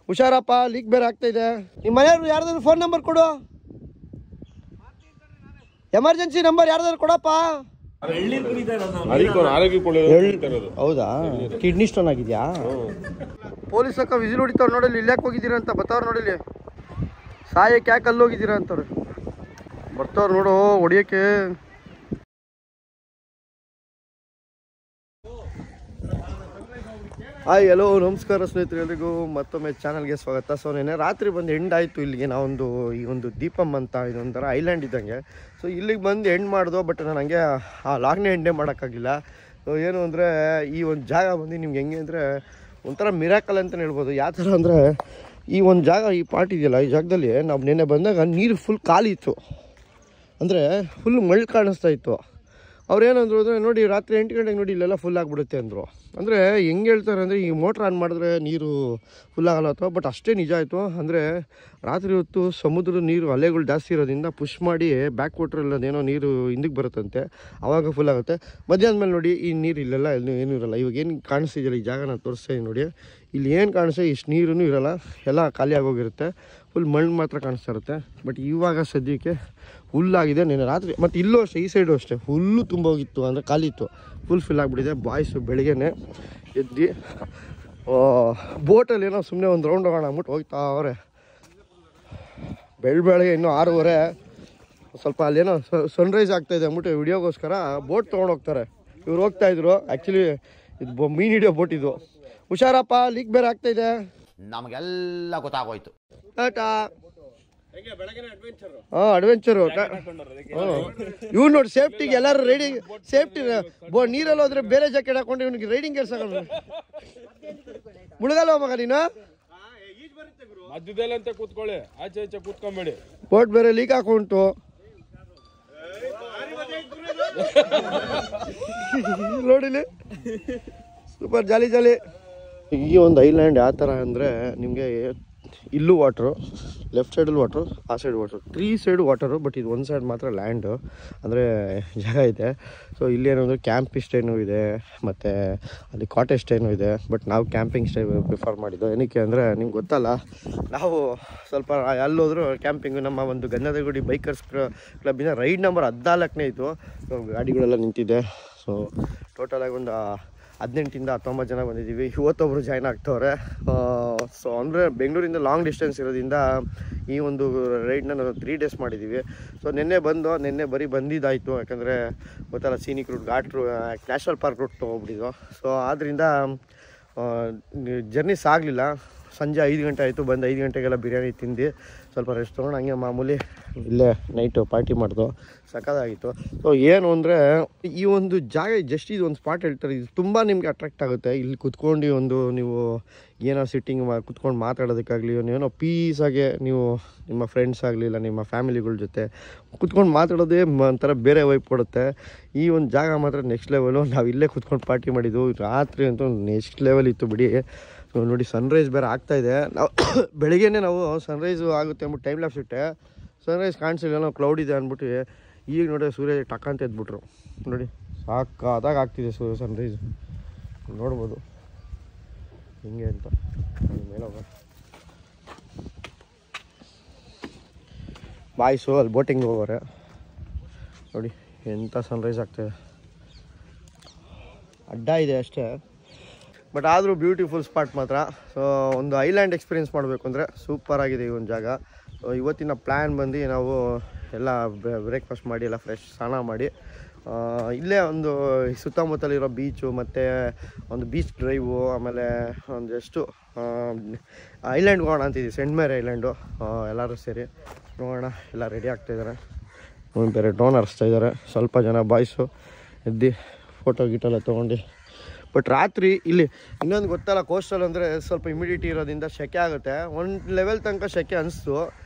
ಹುಷಾರಪ್ಪ, leak ಬೇರೆ ಆಗ್ತಾ ಇದೆ. ನಿಮ್ಮ ಮನೆಯವ್ರು ಯಾರ್ದಾದ್ರು ಫೋನ್ ನಂಬರ್ ಕೊಡು, ಎಮರ್ಜೆನ್ಸಿ ನಂಬರ್ ಯಾರ್ದಾದ್ರು ಕೊಡಪ್ಪ. ಹೌದಾ, ಕಿಡ್ನಿ ಸ್ಟೋನ್ ಆಗಿದ್ಯಾ? ಪೊಲೀಸ್ ಅಕ್ಕ ವಿಸಿಲ್ ಹೊಡಿತಾವ್ರು ನೋಡಲಿ, ಇಲ್ಲಿ ಯಾಕೆ ಹೋಗಿದ್ದೀರಾ ಅಂತ ಬತ್ತವ್ರು ನೋಡಿಲಿ. ಸಾಯಕ್ಕೆ ಯಾಕೆ ಅಲ್ಲಿ ಹೋಗಿದ್ದೀರಾ ಅಂತವ್ರು ಬರ್ತಾವ್ರು ನೋಡು ಹೊಡಿಯೋಕ್ಕೆ. ಹಾಯ್ ಹಲೋ ನಮಸ್ಕಾರ ಸ್ನೇಹಿತರೆ, ಎಲ್ರಿಗೂ ಮತ್ತೊಮ್ಮೆ ಚಾನಲ್ಗೆ ಸ್ವಾಗತ. ಸೊ ನೆನ್ನೆ ರಾತ್ರಿ ಬಂದು ಎಂಡ್ ಆಯಿತು ಇಲ್ಲಿಗೆ. ನಾವೊಂದು ಈ ಒಂದು ದೀಪಮ್ ಅಂತ ಇದೊಂಥರ ಐಲ್ಯಾಂಡ್ ಇದ್ದಂಗೆ. ಸೊ ಇಲ್ಲಿಗೆ ಬಂದು ಎಂಡ್ ಮಾಡ್ದೋ, ಬಟ್ ನಾನು ಹಂಗೆ ಆ ಲಾಗ್ನೇ ಎಂಡೇ ಮಾಡೋಕ್ಕಾಗಿಲ್ಲ. ಸೊ ಏನು ಅಂದರೆ ಈ ಒಂದು ಜಾಗ ಬಂದು ನಿಮ್ಗೆ ಹೆಂಗೆ ಅಂದರೆ ಒಂಥರ ಮಿರಾಕಲ್ ಅಂತಲೇ ಹೇಳ್ಬೋದು. ಯಾವ ಥರ ಅಂದರೆ ಈ ಒಂದು ಜಾಗ, ಈ ಪಾರ್ಟ್ ಇದೆಯಲ್ಲ, ಈ ಜಾಗದಲ್ಲಿ ನಾವು ನೆನ್ನೆ ಬಂದಾಗ ನೀರು ಫುಲ್ ಖಾಲಿ ಇತ್ತು, ಅಂದರೆ ಫುಲ್ ಮಳ್ಳು ಕಾಣಿಸ್ತಾ ಇತ್ತು. ಅವ್ರೇನಂದ್ರು ಅಂದರೆ ನೋಡಿ ರಾತ್ರಿ 8 ಗಂಟೆಗೆ ನೋಡಿ ಇಲ್ಲೆಲ್ಲ ಫುಲ್ ಆಗಿಬಿಡುತ್ತೆ ಅಂದರು. ಅಂದರೆ ಹೆಂಗೆ ಹೇಳ್ತಾರೆ ಅಂದರೆ ಈ ಮೋಟ್ರ್ ಆನ್ ಮಾಡಿದ್ರೆ ನೀರು ಫುಲ್ ಆಗಲ್ಲ ಅಥವಾ, ಬಟ್ ಅಷ್ಟೇ ನಿಜ ಆಯಿತು. ಅಂದರೆ ರಾತ್ರಿ ಹೊತ್ತು ಸಮುದ್ರದ ನೀರು ಅಲೆಗಳು ಜಾಸ್ತಿ ಇರೋದ್ರಿಂದ ಪುಷ್ ಮಾಡಿ ಬ್ಯಾಕ್ ವಾಟ್ರಲ್ಲಿ ಅದೇನೋ ನೀರು ಹಿಂದಕ್ಕೆ ಬರುತ್ತಂತೆ, ಆವಾಗ ಫುಲ್ ಆಗುತ್ತೆ. ಮಧ್ಯಾಹ್ನ ಮೇಲೆ ನೋಡಿ ಈ ನೀರು ಇಲ್ಲೆಲ್ಲ ಏನೂ ಇರೋಲ್ಲ. ಇವಾಗ ಏನು ಕಾಣಿಸ್ತಿದೆಯಲ್ಲ ಈ ಜಾಗ ನಾನು ತೋರಿಸ್ತಾ ನೋಡಿ, ಇಲ್ಲಿ ಏನು ಕಾಣಿಸ್ತದೆ ಇಷ್ಟು ನೀರೂ ಇರೋಲ್ಲ, ಎಲ್ಲ ಖಾಲಿ ಆಗೋಗಿರುತ್ತೆ. ಫುಲ್ ಮಣ್ಣು ಮಾತ್ರ ಕಾಣಿಸ್ತಾ ಇರುತ್ತೆ. ಬಟ್ ಇವಾಗ ಸದ್ಯಕ್ಕೆ ಹುಲ್ಲಾಗಿದೆ. ನೆನ್ನೆ ರಾತ್ರಿ ಮತ್ತು ಇಲ್ಲೂ ಅಷ್ಟೇ, ಈ ಸೈಡು ಅಷ್ಟೇ ಹುಲ್ಲು ತುಂಬ ಹೋಗಿತ್ತು, ಅಂದರೆ ಖಾಲಿ ಇತ್ತು, ಫಿಲ್ ಆಗಿಬಿಟ್ಟಿದೆ. ಬಾಯ್ಸು ಬೆಳಗ್ಗೆನೆ ಎದ್ದು ಬೋಟಲ್ಲಿ ಏನೋ ಸುಮ್ಮನೆ ಒಂದು ರೌಂಡ್ ಹೋಗೋಣ ಅಂದ್ಬಿಟ್ಟು ಹೋಗ್ತಾ ಅವರೇ. ಬೆಳಗ್ಗೆ ಇನ್ನೂ 6:30 ಸ್ವಲ್ಪ ಅಲ್ಲೇನೋ ಸನ್ರೈಸ್ ಆಗ್ತಾಯಿದೆ ಅಂದ್ಬಿಟ್ಟು ವಿಡಿಯೋಗೋಸ್ಕರ ಬೋಟ್ ತೊಗೊಂಡೋಗ್ತಾರೆ. ಇವ್ರು ಹೋಗ್ತಾಯಿದ್ರು. ಆ್ಯಕ್ಚುಲಿ ಇದು ಮೀನು ಹಿಡಿಯೋ ಬೋಟ್ ಇದು. ಹುಷಾರಪ್ಪ, ಲೀಕ್ ಬೇರೆ ಆಗ್ತಾಯಿದೆ. ನಮಗೆಲ್ಲ ಗೊತ್ತಾಗೋಯ್ತು. ಟಾಟಾ. ಅಡ್ವೆಂಚರು. ಇವ್ನು ನೋಡಿ ಸೇಫ್ಟಿಗೆ ಎಲ್ಲರೂ ರೈಡಿಂಗ್ ಸೇಫ್ಟಿ. ನೀರಲ್ಲಿ ಹೋದ್ರೆ ಬೇರೆ ಜಾಕೆಟ್ ಹಾಕೊಂಡು ಇವನಿಗೆ ರೈಡಿಂಗ್ ಗೇರ್ಸ್ ಹಾಕೊಂಡು ಮುಳುಗಲ್ವ ಮಗ ನೀನು? ಮಧ್ಯದಲ್ಲಂತೆ ಕೂತ್ಕೊಳ್ಳಿ, ಆಚೆ ಈಚೆ ಕೂತ್ಕೊಂಬೇಡಿ. ಬೋಟ್ ಬೇರೆ ಲೀಕ್ ಹಾಕೊಂಟು. ನೋಡಿಲಿ, ಸೂಪರ್ ಜಾಲಿ ಜಾಲಿ. ಈ ಒಂದು ಐಲ್ಯಾಂಡ್ ಯಾವ ಥರ ಅಂದರೆ ನಿಮಗೆ ಇಲ್ಲೂ ವಾಟ್ರು, ಲೆಫ್ಟ್ ಸೈಡಲ್ಲಿ ವಾಟ್ರು, ಆ side water, 3 side water. But ಇದು ಒಂದು ಸೈಡ್ ಮಾತ್ರ ಲ್ಯಾಂಡು, ಅಂದರೆ ಜಾಗ ಇದೆ. ಸೊ ಇಲ್ಲಿ ಏನಂದರೆ ಕ್ಯಾಂಪ್ ಸ್ಟೇನೂ ಇದೆ, ಮತ್ತು ಅಲ್ಲಿ ಕಾಟೇಜ್ ಸ್ಟೇನೂ ಇದೆ. ಬಟ್ ನಾವು ಕ್ಯಾಂಪಿಂಗ್ ಸ್ಟೇ ಪ್ರಿಫರ್ ಮಾಡಿದ್ದು. ಏನಕ್ಕೆ ಅಂದರೆ ನಿಮ್ಗೆ ಗೊತ್ತಲ್ಲ, ನಾವು ಸ್ವಲ್ಪ ಎಲ್ಲೋದ್ರೂ ಕ್ಯಾಂಪಿಂಗು. ನಮ್ಮ ಒಂದು ಗಂಧದಗುಡಿ ಬೈಕರ್ಸ್ ಕ್ಲಬ್ಬಿನ ರೈಡ್ ನಂಬರ್ 14ನೇ ಇತ್ತು. ಸೊ ಗಾಡಿಗಳೆಲ್ಲ ನಿಂತಿದೆ. ಸೊ ಟೋಟಲಾಗಿ ಒಂದು 18ಇಂದ 19 ಜನ ಬಂದಿದ್ದೀವಿ. ಇವತ್ತೊಬ್ಬರು ಜಾಯ್ನ್ ಆಗ್ತವ್ರೆ. ಸೊ ಅಂದರೆ ಬೆಂಗಳೂರಿಂದ ಲಾಂಗ್ ಡಿಸ್ಟೆನ್ಸ್ ಇರೋದ್ರಿಂದ ಈ ಒಂದು ರೈಡ್ನ ನಾವು 3 ಡೇಸ್ ಮಾಡಿದ್ದೀವಿ. ಸೊ ನಿನ್ನೆ ಬರೀ ಬಂದಿದ್ದಾಯಿತು, ಯಾಕಂದರೆ ಗೊತ್ತಲ್ಲ scenic route, ghat route, national park route ತೊಗೊಬಿಟ್ಟಿದ್ದು. ಸೊ ಆದ್ದರಿಂದ ಜರ್ನಿ ಸಾಗಲಿಲ್ಲ. ಸಂಜೆ 5 ಗಂಟೆ ಆಯಿತು. ಬಂದು 5 ಗಂಟೆಗೆಲ್ಲ ಬಿರಿಯಾನಿ ತಿಂದು ಸ್ವಲ್ಪ ರೆಸ್ಟ್ ತೊಗೊಂಡು ಹಂಗೆ ಮಾಮೂಲಿ ಇಲ್ಲೇ ನೈಟು ಪಾರ್ಟಿ ಮಾಡ್ದು. ಸಖತ್ತಾಗಿತ್ತು. ಸೊ ಏನು ಅಂದರೆ ಈ ಒಂದು ಜಾಗ ಜಸ್ಟ್ ಇದು ಒಂದು ಸ್ಪಾಟ್ ಹೇಳ್ತಾರೆ, ಇದು ತುಂಬ ನಿಮಗೆ ಅಟ್ರಾಕ್ಟ್ ಆಗುತ್ತೆ. ಇಲ್ಲಿ ಕುತ್ಕೊಂಡು ಒಂದು ನೀವು ಏನೋ ಸಿಟ್ಟಿಂಗ್ ಕುತ್ಕೊಂಡು ಮಾತಾಡೋದಕ್ಕಾಗಲಿ, ಏನೋ ಪೀಸಾಗೆ ನೀವು ನಿಮ್ಮ ಫ್ರೆಂಡ್ಸ್ ಆಗಲಿ ಇಲ್ಲ ನಿಮ್ಮ ಫ್ಯಾಮಿಲಿಗಳ ಜೊತೆ ಕುತ್ಕೊಂಡು ಮಾತಾಡೋದೇ ಒಂಥರ ಬೇರೆ ವೈಬ್ ಕೊಡುತ್ತೆ. ಈ ಒಂದು ಜಾಗ ಮಾತ್ರ ನೆಕ್ಸ್ಟ್ ಲೆವೆಲು. ನಾವು ಇಲ್ಲೇ ಕುತ್ಕೊಂಡು ಪಾರ್ಟಿ ಮಾಡಿದ್ದು. ರಾತ್ರಿ ಅಂತೂ ನೆಕ್ಸ್ಟ್ ಲೆವೆಲ್ ಇತ್ತು ಬಿಡಿ. ನೋಡಿ ಸನ್ರೈಸ್ ಬೇರೆ ಆಗ್ತಾಯಿದೆ. ನಾವು ಬೆಳಿಗ್ಗೆನೇ ನಾವು ಸನ್ರೈಸು ಆಗುತ್ತೆ ಅಂದ್ಬಿಟ್ಟು ಟೈಮ್ ಲ್ಯಾಪ್ಸ್ ಇಟ್ಟೆ. ಸನ್ರೈಸ್ ಕಾಣಿಸಿಲ್ಲ, ನಾವು ಕ್ಲೌಡ್ ಇದೆ ಅಂದ್ಬಿಟ್ಟು. ಈಗ ನೋಡಿ ಸೂರ್ಯ ಟಕ್ ಅಂತ ಎದ್ಬಿಟ್ರು. ನೋಡಿ ಸಾಕಾದಾಗ ಆಗ್ತಿದೆ ಸನ್ರೈಸು, ನೋಡ್ಬೋದು ಹಿಂಗೆ ಅಂತ. ಮೇಲೆ ಹೋಗ ಬಾಯ್ಸು ಅಲ್ಲಿ ಬೋಟಿಂಗ್ ಹೋಗೋರೆ. ನೋಡಿ ಎಂಥ ಸನ್ರೈಸ್ ಆಗ್ತಾಯಿದೆ. ಅಡ್ಡ ಇದೆ ಅಷ್ಟೇ, ಬಟ್ ಆದರೂ ಬ್ಯೂಟಿಫುಲ್ ಸ್ಪಾಟ್ ಮಾತ್ರ. ಸೊ ಒಂದು ಐಲ್ಯಾಂಡ್ ಎಕ್ಸ್ಪೀರಿಯೆನ್ಸ್ ಮಾಡಬೇಕು ಅಂದರೆ ಸೂಪರಾಗಿದೆ ಈ ಒಂದು ಜಾಗ. ಸೊ ಇವತ್ತಿನ ಪ್ಲ್ಯಾನ್ ಬಂದು ನಾವು ಎಲ್ಲ ಬ್ರೇಕ್ಫಾಸ್ಟ್ ಮಾಡಿ ಎಲ್ಲ ಫ್ರೆಶ್ ಸ್ನಾನ ಮಾಡಿ ಇಲ್ಲೇ ಒಂದು ಸುತ್ತಮುತ್ತಲಿರೋ ಬೀಚು ಮತ್ತು ಒಂದು ಬೀಚ್ ಡ್ರೈವು, ಆಮೇಲೆ ಒಂದೆಷ್ಟು ಐಲ್ಯಾಂಡ್ಗೆ ಹೋಗೋಣ ಅಂತಿದ್ದೀವಿ. ಸೆಂಟ್ ಮೇರಿ ಐಲ್ಯಾಂಡು. ಎಲ್ಲರೂ ಸೇರಿ ನೋಡೋಣ. ಎಲ್ಲ ರೆಡಿ ಆಗ್ತಾಯಿದ್ದಾರೆ. ಬೇರೆ ಡ್ರೋನ್ ಹರಿಸ್ತಾಯಿದ್ದಾರೆ. ಸ್ವಲ್ಪ ಜನ ಬಾಯ್ಸು ಎದ್ದು ಫೋಟೋ ಗೀಟೆಲ್ಲ ತೊಗೊಂಡು. ಬಟ್ ರಾತ್ರಿ ಇಲ್ಲಿ ಇನ್ನೊಂದು ಗೊತ್ತಲ್ಲ, ಕೋಸ್ಟಲ್ ಅಂದರೆ ಸ್ವಲ್ಪ ಇಮಿಡಿಟಿ ಇರೋದ್ರಿಂದ ಸೆಕೆ ಆಗುತ್ತೆ. ಒಂದು ಲೆವೆಲ್ ತನಕ ಸೆಕೆ ಅನಿಸ್ತು.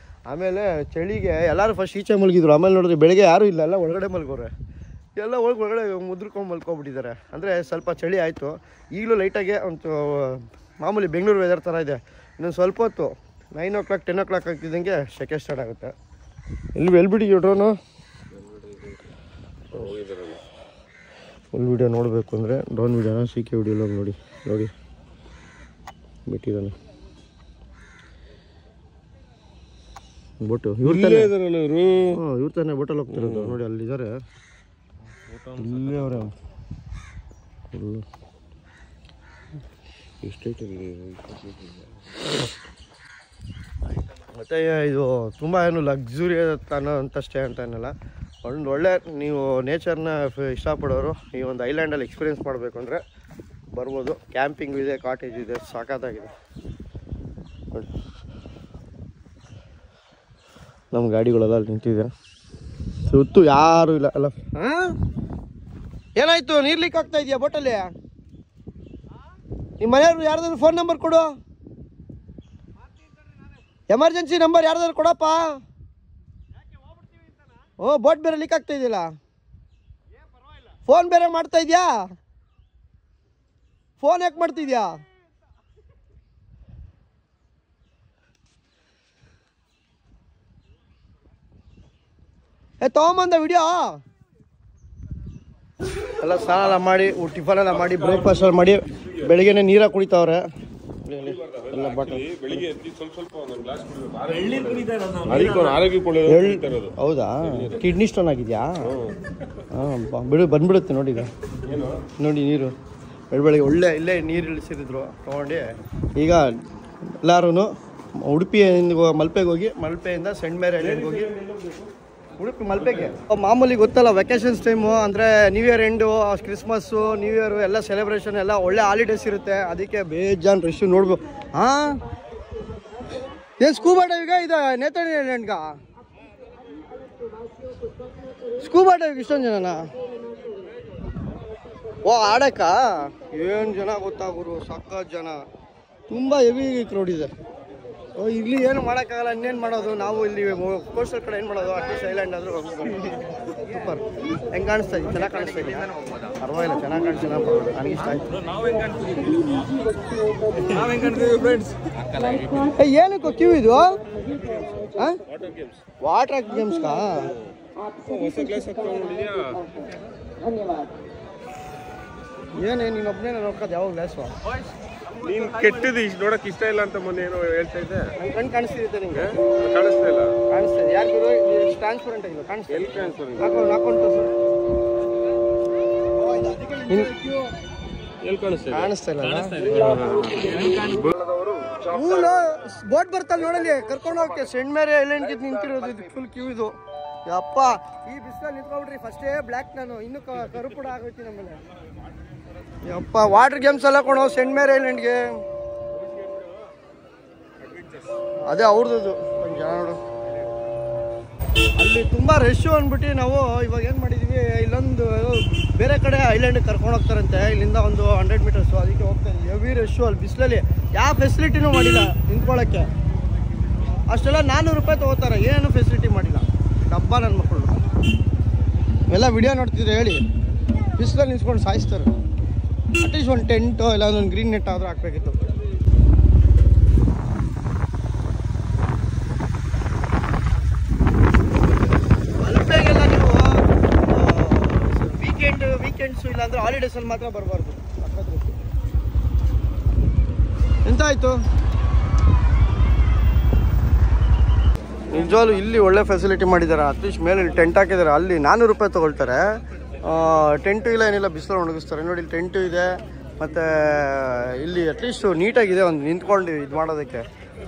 ಆಮೇಲೆ ಚಳಿಗೆ ಎಲ್ಲರೂ ಫಸ್ಟ್ ಈಚೆ ಮಲಗಿದ್ರು. ಆಮೇಲೆ ನೋಡಿದ್ರೆ ಬೆಳಗ್ಗೆ ಯಾರೂ ಇಲ್ಲ, ಎಲ್ಲ ಒಳಗಡೆ ಮಲ್ಗೋರೆ. ಎಲ್ಲ ಒಳಗಡೆ ಮುದ್ರಕೊಂಡು ಮಲ್ಕೊಬಿಟ್ಟಿದ್ದಾರೆ. ಅಂದರೆ ಸ್ವಲ್ಪ ಚಳಿ ಆಯಿತು. ಈಗಲೂ ಲೈಟಾಗೆ ಒಂದು ಮಾಮೂಲಿ ಬೆಂಗಳೂರು ವೆದರ್ ಥರ ಇದೆ. ಇನ್ನೊಂದು ಸ್ವಲ್ಪ ಹೊತ್ತು 9 o'clock 10 o'clock ಆಗ್ತಿದ್ದಂಗೆ ಸೆಕೆ ಸ್ಟಾರ್ಟ್ ಆಗುತ್ತೆ. ಎಲ್ಲಿ ಬಿಟ್ಟಿದ್ದೀವಿ ಡ್ರೋನು? ಫುಲ್ ವೀಡಿಯೋ ನೋಡಬೇಕು ಅಂದರೆ ಡ್ರೋನ್ ವೀಡಿಯೋನ CK ವಿಡಿಯೋಲ್ಲ ನೋಡಿ ಬಿಟ್ಟಿದ್ದಾನೆ. ಬೋಟು ಇವ್ರು ತಾನೇ ಇವರು ಇವ್ರು ತಾನೇ ಬೋಟಲ್ಲಿ ಹೋಗ್ತಿರೋದು ನೋಡಿ ಅಲ್ಲಿದ್ದಾರೆ ಇಲ್ಲೇ ಅವರೇ ಮತ್ತು ಇದು ತುಂಬ ಏನು ಲಕ್ಸುರಿ ಅನ್ನೋಂಥ ಸ್ಟೇ ಅಂತ ಏನಲ್ಲ ಒಂದು ಒಳ್ಳೆ ನೀವು ನೇಚರ್ನ ಇಷ್ಟಪಡೋರು ಈ ಒಂದು ಐಲ್ಯಾಂಡಲ್ಲಿ ಎಕ್ಸ್ಪೀರಿಯೆನ್ಸ್ ಮಾಡಬೇಕು ಅಂದರೆ ಬರ್ಬೋದು. ಕ್ಯಾಂಪಿಂಗ್ ಇದೆ, ಕಾಟೇಜ್ ಇದೆ, ಸಾಕಾಗಿದೆ. ನಮ್ಮ ಗಾಡಿಗಳೆಲ್ಲ ಅಲ್ಲಿ ನಿಂತಿದೆ, ಸುತ್ತು ಯಾರೂ ಇಲ್ಲ ಅಲ್ಲ. ಹಾಂ ಏನಾಯಿತು? ನೀರು ಲೀಕ್ ಆಗ್ತಾ ಇದೆಯಾ ಬೋಟಲ್ಲಿ? ನಿಮ್ಮ ಮನೆಯವ್ರು ಯಾರ್ದಾದ್ರು ಫೋನ್ ನಂಬರ್ ಕೊಡು, ಎಮರ್ಜೆನ್ಸಿ ನಂಬರ್ ಯಾರ್ದಾದ್ರು ಕೊಡಪ್ಪ. ಓ ಬೋಟ್ ಬೇರೆ ಲೀಕ್ ಆಗ್ತಾ ಇದೆಯಲ್ಲ, ಫೋನ್ ಬೇರೆ ಮಾಡ್ತಾ ಇದೆಯಾ? ಫೋನ್ ಯಾಕೆ ಮಾಡ್ತಿದ್ಯಾ? ತಗೊಂಬಂದ ವಿಡಿಯೋ ಎಲ್ಲ ಸ್ನಾನ ಮಾಡಿ ಟಿಫನ್ ಎಲ್ಲ ಮಾಡಿ ಬ್ರೇಕ್ಫಾಸ್ಟ್ ಎಲ್ಲ ಮಾಡಿ ಬೆಳಿಗ್ಗೆನೆ ನೀರ ಕುಡಿತಾವ್ರೆ ಎಲ್ಲ ಬಾಟಲ್. ಹೌದಾ? ಕಿಡ್ನಿ ಸ್ಟೋನ್ ಆಗಿದೆಯಾ? ಹಾಂ ಬಂದ್ಬಿಡುತ್ತೆ ನೋಡಿ. ಈಗ ನೋಡಿ ನೀರು ಬೆಳಗ್ಗೆ ಒಳ್ಳೆ ಇಲ್ಲೇ ನೀರು ಇಳಿಸಿದ್ರು ತೊಗೊಂಡು. ಈಗ ಎಲ್ಲರೂ ಉಡುಪಿಯಿಂದ ಮಲ್ಪೆಗೆ ಹೋಗಿ, ಮಲ್ಪೆಯಿಂದ ಸೆಂಟ್ ಮೇರಿ ಐಲ್ಯಾಂಡ್ಗೆ ಹೋಗಿ, ಉಡುಪಿ ಮಲ್ಪೆಗೆ ಮಾಮೂಲಿ ಗೊತ್ತಲ್ಲ ವೆಕೇಷನ್ಸ್ ಟೈಮು ಅಂದರೆ new year end, Christmas, new year ಎಲ್ಲ ಸೆಲೆಬ್ರೇಷನ್ ಎಲ್ಲ ಒಳ್ಳೆ ಹಾಲಿಡೇಸ್ ಇರುತ್ತೆ. ಅದಕ್ಕೆ ಬೇಜಾನ್ ರಶ್ ನೋಡ್ಬೋದು. ಹಾಂ ಏನು ಸ್ಕೂಬಾ ಡೈವ್ಗೆ ಇದು ನೇತಾಳಿ ಐಲ್ಯಾಂಡ್ಗ ಸ್ಕೂಬಾ ಡೈವ್ಗೆ ಇಷ್ಟೊಂದು ಜನನಾ? ಓ ಆಡಕ್ಕ ಏನು ಜನ ಗೊತ್ತಾಗೋರು, ಸಖತ್ ಜನ, ತುಂಬ ಹೆವಿ ಕ್ರೌಡ್ ಇದೆ. ಇಲ್ಲಿ ಏನು ಮಾಡೋಕ್ಕಾಗಲ್ಲ, ಇನ್ನೇನು ಮಾಡೋದು ನಾವು ಇಲ್ಲಿ ಕೋಸ್ಟಲ್ ಕಡೆ ಏನು ಮಾಡೋದು, ಅಟ್ಲೀಸ್ಟ್ ಐಲ್ಯಾಂಡ್ ಆದರೂ ಸೂಪರ್. ಹೆಂಗೆ ಕಾಣಿಸ್ತಾ ಇದೆ? ಚೆನ್ನಾಗಿ ಕಾಣಿಸ್ತಾ ಇದೆ, ಪರವಾಗಿಲ್ಲ, ಚೆನ್ನಾಗಿ ಕಾಣಿಸ್ತಾ, ನನಗೆ ಇಷ್ಟ ಆಯ್ತು. ಏನಕ್ಕೋ ಕ್ಯೂ ಇದು? ಹಾಂ ವಾಟರ್ ಗೇಮ್ಸ್ಗಾ? ಏನೇನು ನೀನು ಒಬ್ಬನೇ ನೋಡ್ಕೋದು ಯಾವ ಗ್ಲಾಸು? ನೀನ್ ಕೆಟ್ಟದ್ದು ಇಷ್ಟು ನೋಡಕ್ ಇಷ್ಟ ಇಲ್ಲ ಅಂತ ಮೊನ್ನೆ ಏನೋ ಹೇಳ್ತಾ ಇದ್ದೆ. ನನ್ನ ಕಣ್ಣು ಕಾಣಿಸ್ತಿರುತ್ತೆ ನಿಂಗೆ? ಕಾಣಿಸ್ತಾ ಇಲ್ಲ. ಕಾಣಿಸ್ತಾ ಇದೆ ಯಾರಿಗೂ? ಟ್ರಾನ್ಸ್ಪರೆಂಟ್ ಆಗಿಲ್ಲ, ಕಾಣಿಸ್ತಾ ಎಲ್ಲಿ ಟ್ರಾನ್ಸ್ಪರೆಂಟ್? ಹಾಕೊಂಡು ಎಲ್ಲಿ ಕಾಣಿಸ್ತಾ ಕಾಣಿಸ್ತಾ ಇಲ್ಲ. ಬೋಟ್ ಬರ್ತಲ್ಲ ನೋಡಲಿ, ಕರ್ಕೊಂಡು ಹೋಗಕ್ಕೆ ಸೆಂಟ್ ಮೇರಿ ಐಲ್ಯಾಂಡ್ಗೆ ನಿಂತಿರೋದು. ಇದು ಫುಲ್ ಕ್ಯೂ ಇದು. ಅಪ್ಪ ಈ ಬಿಸಿಲಲ್ಲಿ ನಿಂತ್ಕೊಬಿಟ್ರಿ, ಫಸ್ಟೇ ಬ್ಲ್ಯಾಕ್ ನಾನು, ಇನ್ನೂ ಕರುಪುಡ ಆಗೋಯ್ತೀನಿ ನಮ್ಮಲ್ಲಿ. ಅಪ್ಪ ವಾಟರ್ ಗೇಮ್ಸ್ ಎಲ್ಲ ಕೊಡೋ ಸೆಂಟ್ ಮೇರಿ ಐಲ್ಯಾಂಡ್ಗೆ, ಅದೇ ಅವ್ರದ್ದು ಜನ ನೋಡು. ಅಲ್ಲಿ ತುಂಬ ರಶ್ಶು ಅಂದ್ಬಿಟ್ಟು ನಾವು ಇವಾಗ ಏನು ಮಾಡಿದ್ದೀವಿ, ಇಲ್ಲೊಂದು ಬೇರೆ ಕಡೆ ಐಲ್ಯಾಂಡಿಗೆ ಕರ್ಕೊಂಡು ಹೋಗ್ತಾರಂತೆ, ಇಲ್ಲಿಂದ ಒಂದು 100 ಮೀಟರ್ಸು, ಅದಕ್ಕೆ ಹೋಗ್ತಾ ಇದ್ದೀವಿ. ಹೆವಿ ರಶ್ಶು ಅಲ್ಲಿ ಬಿಸಿಲಲ್ಲಿ, ಯಾವ ಫೆಸಿಲಿಟಿನೂ ಮಾಡಿಲ್ಲ ನಿಂತ್ಕೊಳ್ಳೋಕ್ಕೆ. ಅಷ್ಟೆಲ್ಲ 400 ರೂಪಾಯಿ ತೊಗೋತಾರೆ, ಏನು ಫೆಸಿಲಿಟಿ ಮಾಡಿಲ್ಲ. ಡಬ್ಬ ನನ್ನ ಮಕ್ಕಳು ಎಲ್ಲ ವಿಡಿಯೋ ನೋಡ್ತಿದ್ರೆ ಹೇಳಿ, ಬಿಸಿಲಲ್ಲಿ ನಿಂತ್ಕೊಂಡು ಸಾಯಿಸ್ತಾರೆ. ಅಟ್ಲೀಸ್ಟ್ ಒಂದು ಟೆಂಟು ಇಲ್ಲ ಒಂದು ಗ್ರೀನ್ ನೆಟ್ ಆದರೂ ಹಾಕ್ಬೇಕಿತ್ತು. ಮಲ್ಪೆಗೆಲ್ಲ ನೀವು ವೀಕೆಂಡ್ಸು ಇಲ್ಲಾಂದರೆ ಹಾಲಿಡೇಸಲ್ಲಿ ಮಾತ್ರ ಬರಬಾರ್ದು. ಎಂತ ಆಯಿತು? ನಿಜವಾಗ್ಲೂ ಇಲ್ಲಿ ಒಳ್ಳೆ ಫೆಸಿಲಿಟಿ ಮಾಡಿದ್ದಾರೆ. ಅಟ್ಲೀಸ್ಟ್ ಮೇಲೆ ಟೆಂಟ್ ಹಾಕಿದ್ದಾರೆ, ಅಲ್ಲಿ 400 ರೂಪಾಯಿ ತೊಗೊಳ್ತಾರೆ. ಟೆಂಟು ಇಲ್ಲ ಏನಿಲ್ಲ, ಬಿಸಿಲು ಒಣಗಿಸ್ತಾರೆ. ನೋಡಿ ಇಲ್ಲಿ ಟೆಂಟು ಇದೆ, ಮತ್ತು ಇಲ್ಲಿ ಅಟ್ಲೀಸ್ಟ್ ನೀಟಾಗಿದೆ ಒಂದು ನಿಂತ್ಕೊಂಡು ಇದು ಮಾಡೋದಕ್ಕೆ.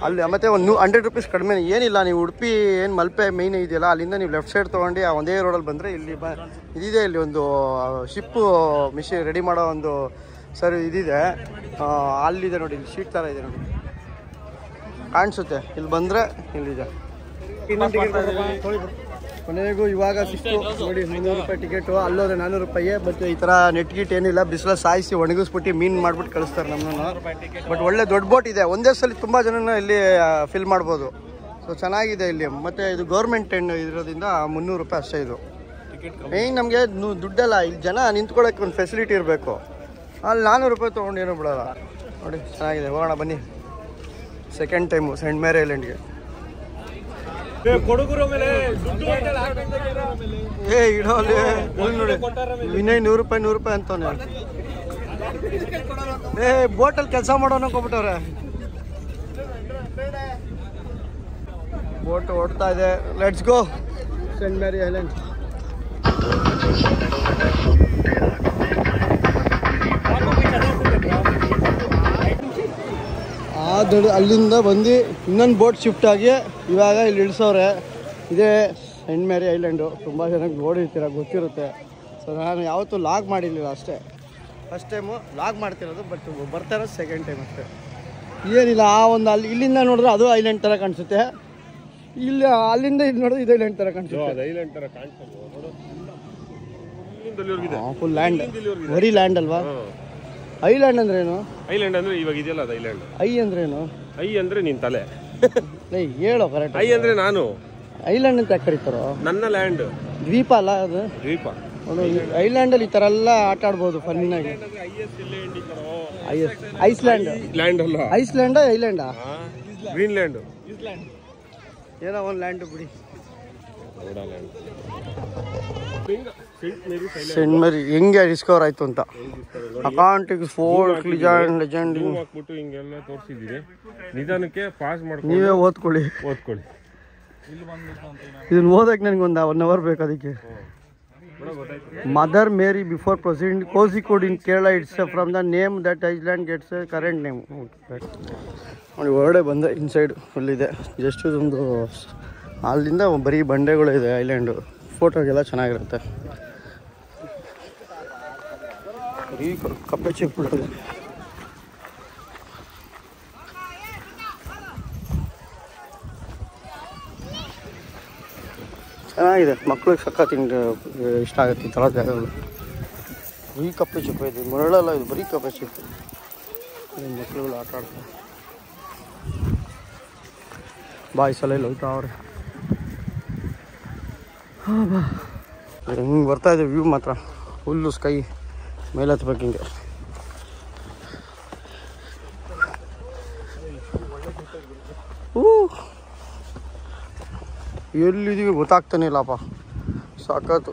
ಅಲ್ಲಿ ಮತ್ತು ಒಂದು 100 ರೂಪೀಸ್ ಕಡಿಮೆ ಏನಿಲ್ಲ. ನೀವು ಉಡುಪಿ ಏನು ಮಲ್ಪೆ ಮೇಯ್ನ್ ಇದೆಯಲ್ಲ, ಅಲ್ಲಿಂದ ನೀವು ಲೆಫ್ಟ್ ಸೈಡ್ ತೊಗೊಂಡು ಆ ಒಂದೇ ರೋಡಲ್ಲಿ ಬಂದರೆ ಇಲ್ಲಿ ಇದಿದೆ, ಇಲ್ಲಿ ಒಂದು ಶಿಪ್ಪು ಮಿಷಿನ್ ರೆಡಿ ಮಾಡೋ ಒಂದು ಸರ್ ಇದಿದೆ, ಅಲ್ಲಿದೆ ನೋಡಿ, ಇಲ್ಲಿ ಶೀಟ್ ಥರ ಇದೆ ನೋಡಿ, ಕಾಣಿಸುತ್ತೆ. ಇಲ್ಲಿ ಬಂದರೆ ಇಲ್ಲಿದೆ. ಕೊನೆಗೂ ಇವಾಗ ಸಿಕ್ತು ನೋಡಿ, 300 ರೂಪಾಯಿ ಟಿಕೆಟು, ಅಲ್ಲೋದ್ರೆ 400 ರೂಪಾಯಿ. ಬಟ್ ಈ ಥರ ನೆಟ್ ಗಿಟ್ ಏನಿಲ್ಲ, ಬಿಸಿಲ ಸಾಯಿಸಿ ಒಣಗಿಸ್ಬಿಟ್ಟು ಮೀನು ಮಾಡ್ಬಿಟ್ಟು ಕಳಿಸ್ತಾರೆ ನಮ್ಮನ್ನು. ಬಟ್ ಒಳ್ಳೆ ದೊಡ್ಡ ಬೋಟ್ ಇದೆ, ಒಂದೇ ಸಲ ತುಂಬ ಜನನ ಇಲ್ಲಿ ಫಿಲ್ ಮಾಡ್ಬೋದು. ಸೊ ಚೆನ್ನಾಗಿದೆ ಇಲ್ಲಿ. ಮತ್ತು ಇದು ಗೌರ್ಮೆಂಟ್ ಇರೋದ್ರಿಂದ 300 ರೂಪಾಯಿ ಅಷ್ಟೇ ಇದು. ಮೇಯ್ನ್ ನಮಗೆ ದುಡ್ಡಲ್ಲ, ಇಲ್ಲಿ ಜನ ನಿಂತ್ಕೊಳ್ಳೋಕೆ ಒಂದು ಫೆಸಿಲಿಟಿ ಇರಬೇಕು. ಅಲ್ಲಿ 400 ರೂಪಾಯಿ ತೊಗೊಂಡು ಏನೂ ಬಿಡೋಲ್ಲ. ನೋಡಿ ಚೆನ್ನಾಗಿದೆ, ಹೋಗೋಣ ಬನ್ನಿ. ಸೆಕೆಂಡ್ ಟೈಮು ಸೆಂಟ್ ಮೇರಿ ಐಲ್ಯಾಂಡ್ಗೆ. ಇಡೋ ಅಲ್ಲಿ ನೋಡಿ, ವಿನಯ್ 100 ರೂಪಾಯಿ ಅಂತವನೆ. ಬೋಟಲ್ಲಿ ಕೆಲಸ ಮಾಡೋನು ಹೋಗ್ಬಿಟ್ಟವ್ರೆ. ಬೋಟ್ ಓಡ್ತಾ ಇದೆ. Let's go Saint Mary island. ಅಲ್ಲಿಂದ ಬಂದು ಇನ್ನೊಂದು ಬೋಟ್ ಶಿಫ್ಟ್ ಆಗಿ ಇವಾಗ ಇಲ್ಲಿ ಇಳಿಸೋರೆ. ಇದೇ ಸೇಂಟ್ ಮೇರಿ ಐಲ್ಯಾಂಡು. ತುಂಬ ಚೆನ್ನಾಗಿ ನೋಡಿರ್ತೀರ, ಗೊತ್ತಿರುತ್ತೆ. ಸೊ ನಾನು ಯಾವತ್ತೂ ಲಾಗ್ ಮಾಡಿರಲಿಲ್ಲ, ಅಷ್ಟೇ ಫಸ್ಟ್ ಟೈಮು ಲಾಗ್ ಮಾಡ್ತಿರೋದು. ಬಟ್ ಬರ್ತಾ ಇರೋದು ಸೆಕೆಂಡ್ ಟೈಮ್ ಅಷ್ಟೇ. ಏನಿಲ್ಲ, ಆ ಒಂದು ಇಲ್ಲಿಂದ ನೋಡಿದ್ರೆ ಅದು ಐಲ್ಯಾಂಡ್ ಥರ ಕಾಣಿಸುತ್ತೆ, ಇಲ್ಲಿ ಅಲ್ಲಿಂದ ಇದು ನೋಡಿದ್ರೆ ಇದು ಐಲ್ಯಾಂಡ್ ಥರ ಕಾಣಿಸುತ್ತೆ. ಫುಲ್ ಲ್ಯಾಂಡ್, ಬರೀ ಲ್ಯಾಂಡ್ ಅಲ್ವಾ? ಐಲ್ಯಾಂಡ್ ಅಂದ್ರೆ ಏನು? ಐಲ್ಯಾಂಡ್ ಅಂದ್ರೆ ಇವಾಗ ಇದೆಯಲ್ಲ ಅದು ಐಲ್ಯಾಂಡ್. ಐ ಅಂದ್ರೆ ಏನು? ಐ ಅಂದ್ರೆ ನಿನ್ ತಲೆ. ಹೇಳೋ ಕರೆಕ್ಟ್. ಐ ಅಂದ್ರೆ ನಾನು. ಐಲ್ಯಾಂಡ್ ಅಂತ ಯಾಕೆ ಕರೀತಾರೋ? ನನ್ನ ಲ್ಯಾಂಡ್. ದ್ವೀಪ ಅಲ್ಲ ಅದು? ದ್ವೀಪ. ಐಲ್ಯಾಂಡ್ ಅಲ್ಲಿ ಈ ತರ ಎಲ್ಲ ಆಟ ಆಡ್ಬೋದು ಫನ್ನಾಗಿ. ಐಸ್ಲ್ಯಾಂಡ್ ಲ್ಯಾಂಡ್ ಅಲ್ಲ, ಐಸ್ಲ್ಯಾಂಡ್ ಐಲ್ಯಾಂಡಾ? ಗ್ರೀನ್ಲ್ಯಾಂಡ್. ಏನೋ ಒಂದು ಲ್ಯಾಂಡ್ ಬಿಡಿ. ಸೇಂಟ್ ಮೇರಿ ಹೆಂಗೆ ಡಿಸ್ಕವರ್ ಆಯ್ತು ಅಂತ ಅಕಾಂಟಿಕ್ ಫೋರ್ಟ್ ಲೆಜೆಂಡ್ ಹಾಕ್ಬಿಟ್ಟು ಹಿಂಗೆಲ್ಲ ತೋರಿಸಿದ್ದೀರಿ. ನಿಧಾನಕ್ಕೆ ಪಾಸ್ ಮಾಡ್ಕೊಂಡು ನೀವೇ ಓದ್ಕೊಳ್ಳಿ. ಇದನ್ನ ಓದಕ್ಕೆ ನನಗೆ ಒಂದು 1 hour ಬೇಕು. ಅದಕ್ಕೆ mother Mary before president Kozhikode in Kerala it's from the name that island gets current name. ನೋಡಿ ಹೊರಡೆ ಬಂದೆ, ಇನ್ಸೈಡ್ ಫುಲ್ ಇದೆ. ಜಸ್ಟ್ ಇದೊಂದು ಅಲ್ಲಿಂದ ಬರೀ ಬಂಡೆಗಳು ಇದೆ ಐಲ್ಯಾಂಡು. ಫೋಟೋಗೆಲ್ಲ ಚೆನ್ನಾಗಿರುತ್ತೆ. ಬರೀ ಕಪ್ಪೆ ಚಿಪ್ಪಿದೆ. ಚೆನ್ನಾಗಿದೆ, ಮಕ್ಳಿಗೆ ಸಕ್ಕ ಇಷ್ಟ ಆಗುತ್ತೆ ಈ ಥರ ಜಾಗಗಳು. ಬರೀ ಕಪ್ಪೆ ಚಿಪ್ಪು ಇದೆ, ಮರಳಲ್ಲ ಇದು, ಬರೀ ಕಪ್ಪೆ ಚಿಪ್ಪು. ಮಕ್ಳುಗಳು ಆಟ ಆಡ್ತಾರೆ, ಬಾಯ್ಸ್ ಎಲ್ಲ ಇಲ್ಲಿ ಹೋಗ್ತಾ ಅವ್ರೆ. ಹಿಂಗೆ ಬರ್ತಾ ಇದೆ ವ್ಯೂ ಮಾತ್ರ ಫುಲ್ಲು ಸ್ಕೈ. ಮೇಲೆ ಹತ್ಬೇಕು ಹಿಂಗೆ. ಎಲ್ಲಿದ್ದೀವಿ ಗೊತ್ತಾಗ್ತಾನೆ ಇಲ್ಲಪ್ಪ, ಸಾಕಾತು.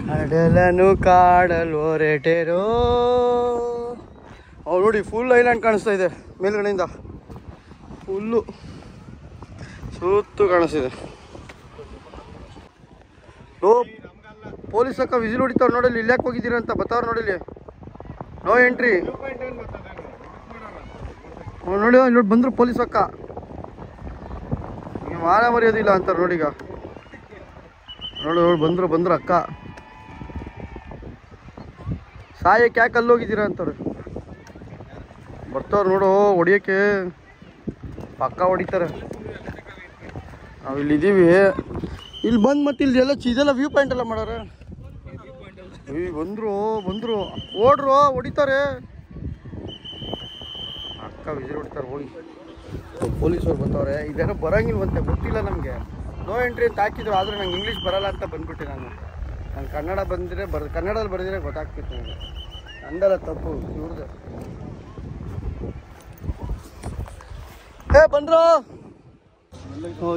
ಕಡಲನು ಕಾಡಲು ಹೊರಟೆರೋ. ಅವ್ರು ನೋಡಿ ಫುಲ್ ಐಲ್ಯಾಂಡ್ ಕಾಣಿಸ್ತಾ ಇದೆ ಮೇಲ್ಗಡೆಯಿಂದ. ಫುಲ್ಲು ಸುತ್ತು ಕಾಣಿಸ್ತಿದೆ. ಓ ಪೊಲೀಸ್ ಅಕ್ಕ ವಿಸಿಲ್ ಹೊಡಿತಾವ್ರು ನೋಡಲಿ. ಇಲ್ಲಿ ಯಾಕೆ ಹೋಗಿದ್ದೀರ ಅಂತ ಬತ್ತವ್ರು ನೋಡಿಲಿ. ನೋ ಎಂಟ್ರಿ ನೋಡಿ. ನೋಡಿ ಬಂದರು ಪೊಲೀಸ್ ಅಕ್ಕ. ಈಗ ಮಾನ ಮರ್ಯಾದಿಲ್ಲ ಅಂತಾರೆ ನೋಡಿ. ಈಗ ನೋಡಿ ಬಂದರು ಅಕ್ಕ. ಸಾಯಕ್ಕೆ ಯಾಕೆ ಅಲ್ಲೋಗಿದ್ದೀರಾ ಅಂತಾರೆ. ಬರ್ತಾವ್ರು ನೋಡು ಹೊಡಿಯೋಕ್ಕೆ, ಪಕ್ಕ ಹೊಡಿತಾರೆ. ನಾವು ಇಲ್ಲಿದ್ದೀವಿ. ಇಲ್ಲಿ ಬಂದು ಮತ್ತೆ ಇಲ್ಲಿ ಎಲ್ಲ ಇದೆಲ್ಲ ವ್ಯೂ ಪಾಯಿಂಟ್ ಎಲ್ಲ ಮಾಡೋರೆ. ಬಂದರು ಓಡ್ರು, ಹೊಡಿತಾರೆ. ಅಕ್ಕ ವಿಸಿಲ್ ಹೊಡಿತಾರೆ ಹೋಗಿ. ಪೊಲೀಸವ್ರು ಬರ್ತಾವ್ರೆ. ಇದೇನೋ ಬರೋಂಗಿಲ್ವಂತೆ, ಗೊತ್ತಿಲ್ಲ ನಮಗೆ. ನೋ ಎಂಟ್ರಿ ಅಂತ ಹಾಕಿದ್ರು, ಆದರೆ ನಂಗೆ ಇಂಗ್ಲೀಷ್ ಬರಲ್ಲ ಅಂತ ಬಂದ್ಬಿಟ್ಟೆ ನಾನು ಕನ್ನಡ ಬಂದರೆ ಕನ್ನಡದಲ್ಲಿ ಬರೆದಿದ್ರೆ ಗೊತ್ತಾಗ್ತಿತ್ತು ನನಗೆ. ನಂದಲ್ಲ ತಪ್ಪು, ಇವ್ರದ್ದು. ಬಂದ್ರು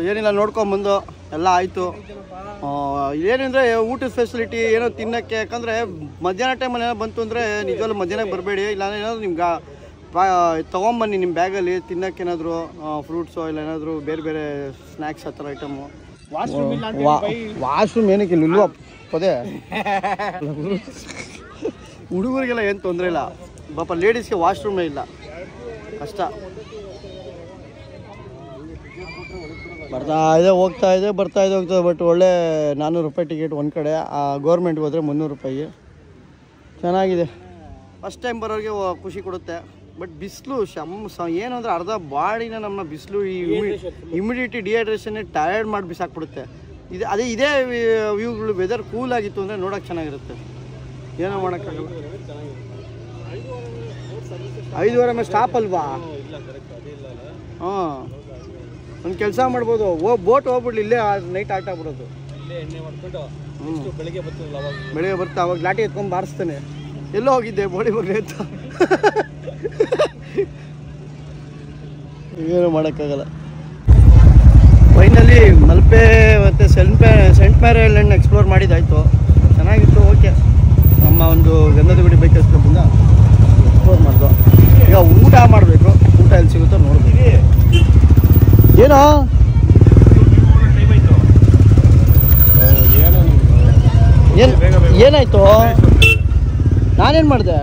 ಏನಿಲ್ಲ, ನೋಡ್ಕೊಂಬಂದು ಎಲ್ಲ ಆಯಿತು. ಏನಂದರೆ ಊಟದ ಫೆಸಿಲಿಟಿ ಏನೋ ತಿನ್ನೋಕ್ಕೆ. ಯಾಕಂದರೆ ಮಧ್ಯಾಹ್ನ ಟೈಮಲ್ಲಿ ಏನೋ ಬಂತು ಅಂದರೆ ನಿಜವಾಗ್ಲೂ ಮಧ್ಯಾಹ್ನಕ್ಕೆ ಬರಬೇಡಿ. ಇಲ್ಲ ಏನಾದರೂ ನಿಮ್ಗೆ ತೊಗೊಂಬನ್ನಿ ನಿಮ್ಮ ಬ್ಯಾಗಲ್ಲಿ ತಿನ್ನೋಕ್ಕೆ, ಏನಾದರೂ ಫ್ರೂಟ್ಸು ಇಲ್ಲ ಏನಾದರೂ ಬೇರೆ ಬೇರೆ ಸ್ನ್ಯಾಕ್ಸ್ ಆ ಥರ ಐಟಮು. ವಾಶ್ರೂಮ್ ಏನಕ್ಕೆ ಇಲ್ವಾ ಪದೇ? ಹುಡುಗರಿಗೆಲ್ಲ ಏನು ತೊಂದರೆ ಇಲ್ಲ ಪಾಪ, ಲೇಡೀಸ್ಗೆ ವಾಶ್ರೂಮೇ ಇಲ್ಲ, ಕಷ್ಟ. ಹೋಗ್ತಾ ಇದೆ ಹೋಗ್ತದೆ. ಬಟ್ ಒಳ್ಳೆ 400 ರೂಪಾಯಿ ಟಿಕೆಟ್ ಒಂದು ಕಡೆ. ಗೌರ್ಮೆಂಟ್ಗೆ ಹೋದರೆ 300 ರೂಪಾಯಿ. ಚೆನ್ನಾಗಿದೆ. ಫಸ್ಟ್ ಟೈಮ್ ಬರೋರಿಗೆ ಖುಷಿ ಕೊಡುತ್ತೆ. ಬಟ್ ಬಿಸಿಲು ಏನು ಅಂದರೆ ಅರ್ಧ ಬಾಡಿನ ನಮ್ಮ ಬಿಸಿಲು, ಈ ಇಮ್ಯುಡಿಟಿ ಡಿಹೈಡ್ರೇಷನ್ನೇ ಟಯರ್ಡ್ ಮಾಡಿ ಬಿಸಾಕ್ಬಿಡುತ್ತೆ. ಇದೇ ವ್ಯೂಗಳು. ವೆದರ್ ಕೂಲ್ ಆಗಿತ್ತು ಅಂದರೆ ನೋಡೋಕೆ ಚೆನ್ನಾಗಿರುತ್ತೆ. ಏನೋ ಮಾಡೋಕ್ಕಾಗಲ್ಲ. 5:30 ಮೇಲೆ ಸ್ಟಾಪ್ ಅಲ್ವಾ? ಹಾಂ, ಒಂದು ಕೆಲಸ ಮಾಡ್ಬೋದು. ಬೋಟ್ ಹೋಗ್ಬಿಡ್ಲಿ, ಇಲ್ಲೇ ನೈಟ್ ಆಟ ಆಗ್ಬಿಡೋದು. ಬೆಳಿಗ್ಗೆ ಬರ್ತಾ ಅವಾಗ ಲಾಟಿ ಎತ್ಕೊಂಡು ಬಾರಿಸ್ತಾನೆ. ಎಲ್ಲೋ ಹೋಗಿದ್ದೆ ಬೋಡಿ ಬಗ್ಗೆ ಅಂತ. ಏನೂ ಮಾಡೋಕ್ಕಾಗಲ್ಲ. ಫೈನಲಿ ಮಲ್ಪೆ ಮತ್ತು ಸೇಂಟ್ ಮೇರಿ ಐಲ್ಯಾಂಡ್ ಎಕ್ಸ್ಪ್ಲೋರ್ ಮಾಡಿದ್ದಾಯಿತು. ಚೆನ್ನಾಗಿತ್ತು. ಓಕೆ. ಏನೋ ಏನಾಯ್ತು? ನಾನೇನು ಮಾಡಿದೆ?